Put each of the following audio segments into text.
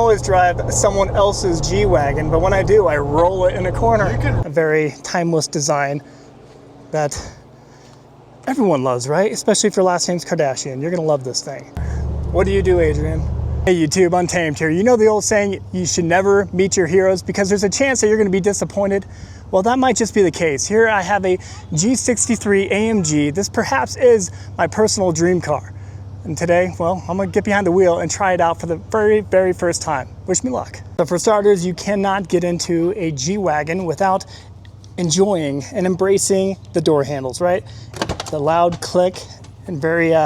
always drive someone else's G Wagon, but when I do, I roll it in a corner. A very timeless design that everyone loves, right? Especially if your last name's Kardashian. You're gonna love this thing. What do you do, Adrian? Hey YouTube, Untamed here. You know the old saying, you should never meet your heroes because there's a chance that you're gonna be disappointed. Well, that might just be the case. Here I have a G63 AMG. This perhaps is my personal dream car. And today, well, I'm gonna get behind the wheel and try it out for the very first time. Wish me luck. So for starters, you cannot get into a G Wagon without enjoying and embracing the door handles, right? The loud click and very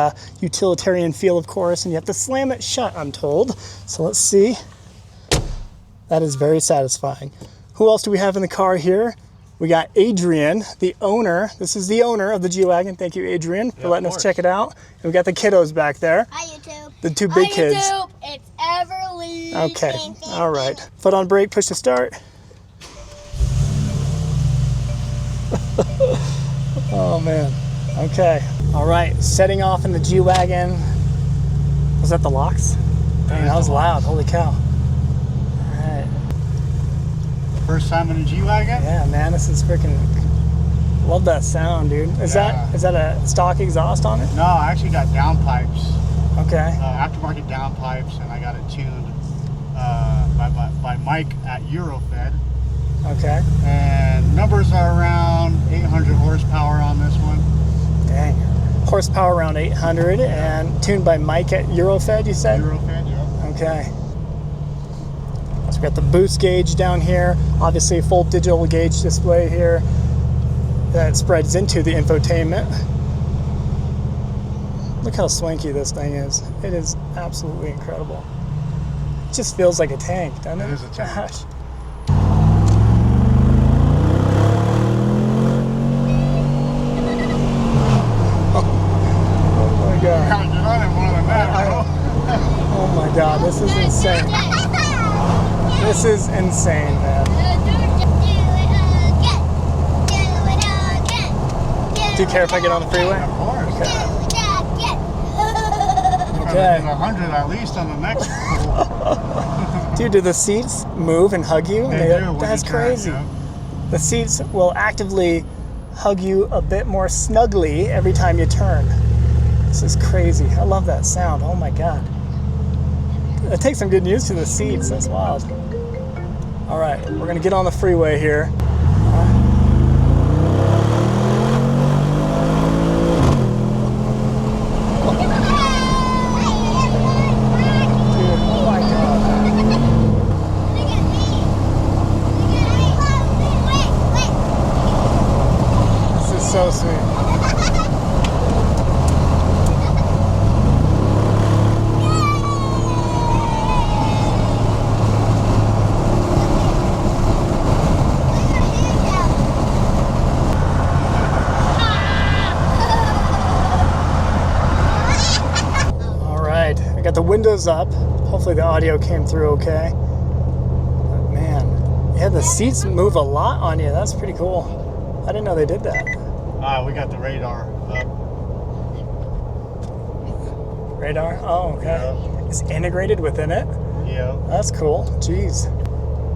utilitarian feel, of course, and you have to slam it shut, I'm told. So let's see. That is very satisfying. Who else do we have in the car here? We got Adrian, the owner. This is the owner of the G Wagon. Thank you, Adrian, for letting us check it out. And we got the kiddos back there. Hi, YouTube. The two big kids. YouTube. It's Everly. Okay, all right. Foot on brake, push to start. Oh man, okay. All right, setting off in the G Wagon. Was that the locks? Dang, that was loud, holy cow. All right. First time in a G Wagon? Yeah, man, this is freaking, love that sound, dude. Is that a stock exhaust on it? No, I actually got downpipes. Okay. Aftermarket downpipes, and I got it tuned by Mike at Eurofed. Okay. And numbers are around 800 horsepower on this one. Dang. Horsepower around 800 and tuned by Mike at Eurofed, you said? Eurofed, yeah. Okay. So we got the boost gauge down here. Obviously a full digital gauge display here that spreads into the infotainment. Look how swanky this thing is. It is absolutely incredible. It just feels like a tank, doesn't it? It is a tank. Gosh. Oh my god, this is insane. This is insane, man. Do you care if I get on the freeway? Of course. Okay. 100 at least on the next pool. Dude, do the seats move and hug you? They do. That's crazy. Yeah. The seats will actively hug you a bit more snugly every time you turn. This is crazy. I love that sound. Oh my god. It takes some good news to the seats. That's wild. All right, we're gonna get on the freeway here. Dude, oh my god. This is so sweet. Got the windows up. Hopefully the audio came through okay. But man, yeah, the seats move a lot on you. That's pretty cool. I didn't know they did that. We got the radar up. Radar? Oh, okay. Yeah. It's integrated within it? Yeah. That's cool. Jeez.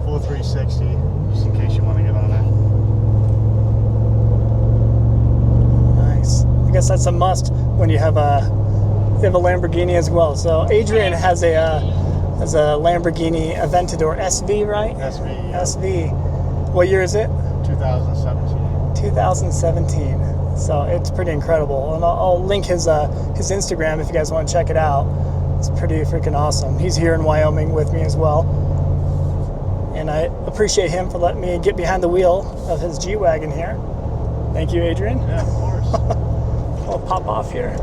Full 360, just in case you want to get on it. Nice. I guess that's a must when you have a Lamborghini as well. So Adrian has a Lamborghini Aventador SV, right? SV. Yeah. SV. What year is it? 2017. 2017. So it's pretty incredible, and I'll link his Instagram if you guys want to check it out. It's pretty freaking awesome. He's here in Wyoming with me as well, and I appreciate him for letting me get behind the wheel of his G Wagon here. Thank you, Adrian. Yeah, of course. I'll pop off here.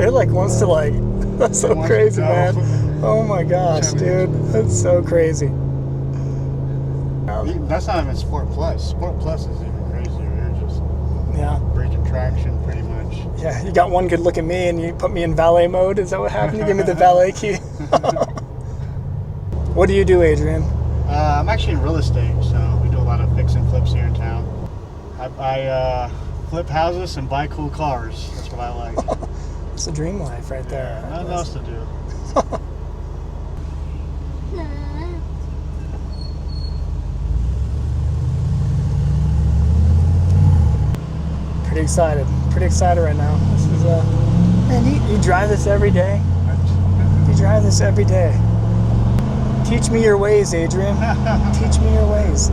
It like wants to like, that's so crazy, man. Oh my gosh, dude, that's so crazy. That's not even Sport Plus. Sport Plus is even crazier. You're just breaking traction pretty much. Yeah, you got one good look at me and you put me in valet mode. Is that what happened? You give me the valet key. What do you do, Adrian? I'm actually in real estate, so we do a lot of fix and flips here in town. I flip houses and buy cool cars. That's what I like. It's a dream life right there. Yeah, nothing else to do. Pretty excited right now. This is man, you drive this every day. You drive this every day. Teach me your ways, Adrian. Teach me your ways.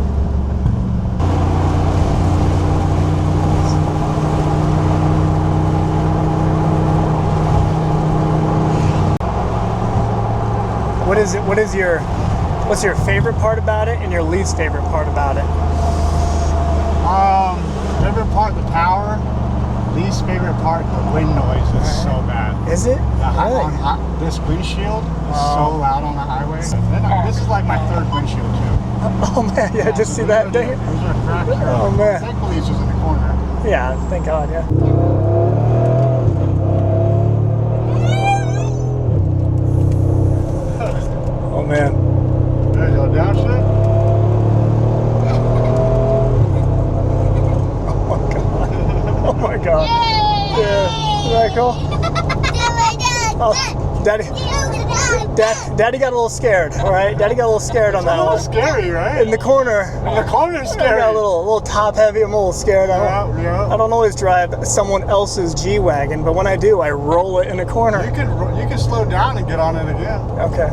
What's your favorite part about it and your least favorite part about it? Favorite part, the power. Least favorite part, the wind noise is so bad. Is it? This windshield is so loud on the highway. This is like my third windshield too. Oh man, yeah, just see that thing. Oh man. Thankfully it's just in the corner. Yeah, thank God, yeah. Oh man. There you go, downshift. Oh my God. Yay! Yeah. Isn't that cool? Oh, Daddy got a little scared, all right? Daddy got a little scared on that one. It's a little scary, right? In the corner. In the corner is scary. I got a little top heavy. I'm a little scared. I don't always drive someone else's G Wagon, but when I do, I roll it in a corner. You can slow down and get on it again. Okay.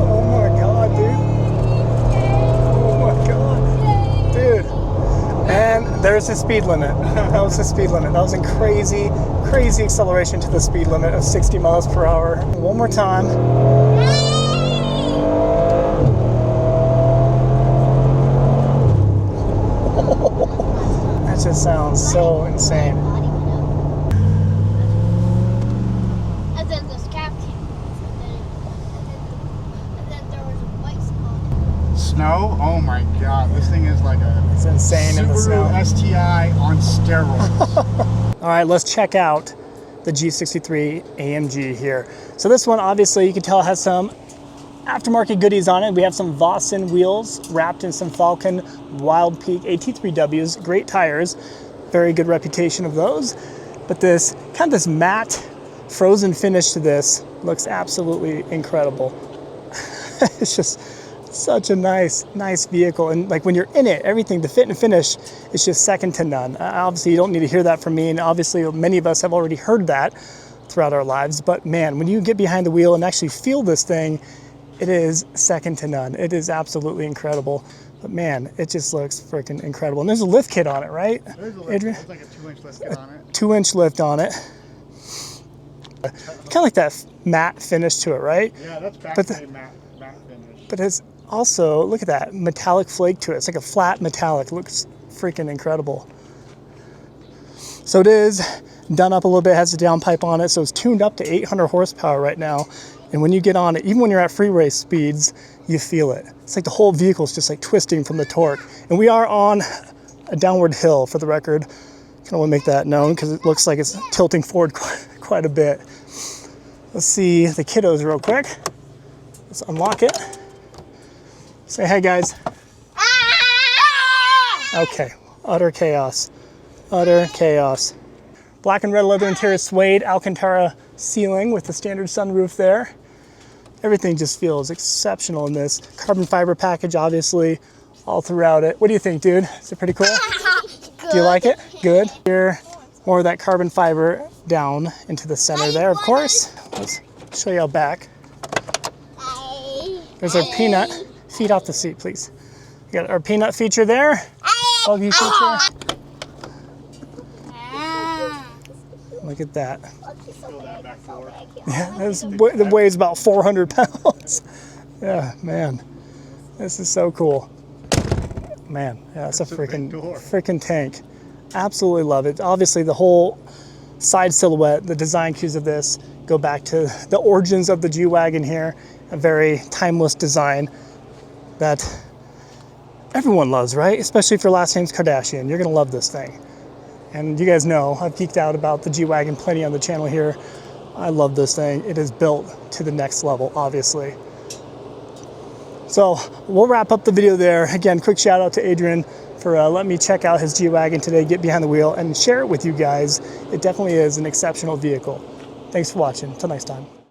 Oh my God, dude. Oh my God. Dude. And there's the speed limit. That was the speed limit. That was a crazy acceleration to the speed limit of 60 miles per hour. One more time. That just sounds so insane. And then the scab came. And then there was a white spot. Snow? Oh my God. This thing is like It's insane in the snow. Subaru STI on steroids. All right, let's check out the G63 AMG here. So this one, obviously, you can tell has some aftermarket goodies on it. We have some Vossen wheels wrapped in some Fallen Wildpeak AT3Ws, great tires, very good reputation of those. But this matte frozen finish to this looks absolutely incredible. It's just such a nice vehicle, and like when you're in it, everything, the fit and finish is just second to none. Obviously you don't need to hear that from me, and obviously many of us have already heard that throughout our lives, but man, when you get behind the wheel and actually feel this thing, it is second to none. It is absolutely incredible. But man, it just looks freaking incredible. And there's a lift kit on it, right? There's a lift. Adrian? There's like a 2-inch lift kit on it. 2-inch lift on it. Kind of like that matte finish to it, right? Yeah, that's back matte finish. But it's also, look at that metallic flake to it. It's like a flat metallic. It looks freaking incredible. So it is done up a little bit, has a downpipe on it, so it's tuned up to 800 horsepower right now. And when you get on it, even when you're at freeway speeds, you feel it. It's like the whole vehicle is just like twisting from the torque. And we are on a downward hill, for the record. Kind of want to make that known because it looks like it's tilting forward quite a bit. Let's see the kiddos real quick. Let's unlock it. Say hi, guys. Okay, utter chaos. Utter chaos. Black and red leather interior suede, Alcantara ceiling with the standard sunroof there. Everything just feels exceptional in this. Carbon fiber package, obviously, all throughout it. What do you think, dude? Is it pretty cool? Do you like it? Good. Here, more of that carbon fiber down into the center there, of course. Let's show you out back. There's our peanut. Feet off the seat, please. We got our peanut feature there. Buggy feature. Look at that. Yeah, it weighs about 400 pounds. Yeah, man. This is so cool. Man, yeah, that's a freaking tank. Absolutely love it. Obviously, the whole side silhouette, the design cues of this go back to the origins of the G Wagon here. A very timeless design that everyone loves, right? Especially if your last name's Kardashian. You're going to love this thing. And you guys know, I've geeked out about the G Wagon plenty on the channel here. I love this thing. It is built to the next level, obviously. So we'll wrap up the video there. Again, quick shout out to Adrian for letting me check out his G Wagon today, get behind the wheel, and share it with you guys. It definitely is an exceptional vehicle. Thanks for watching. Until next time.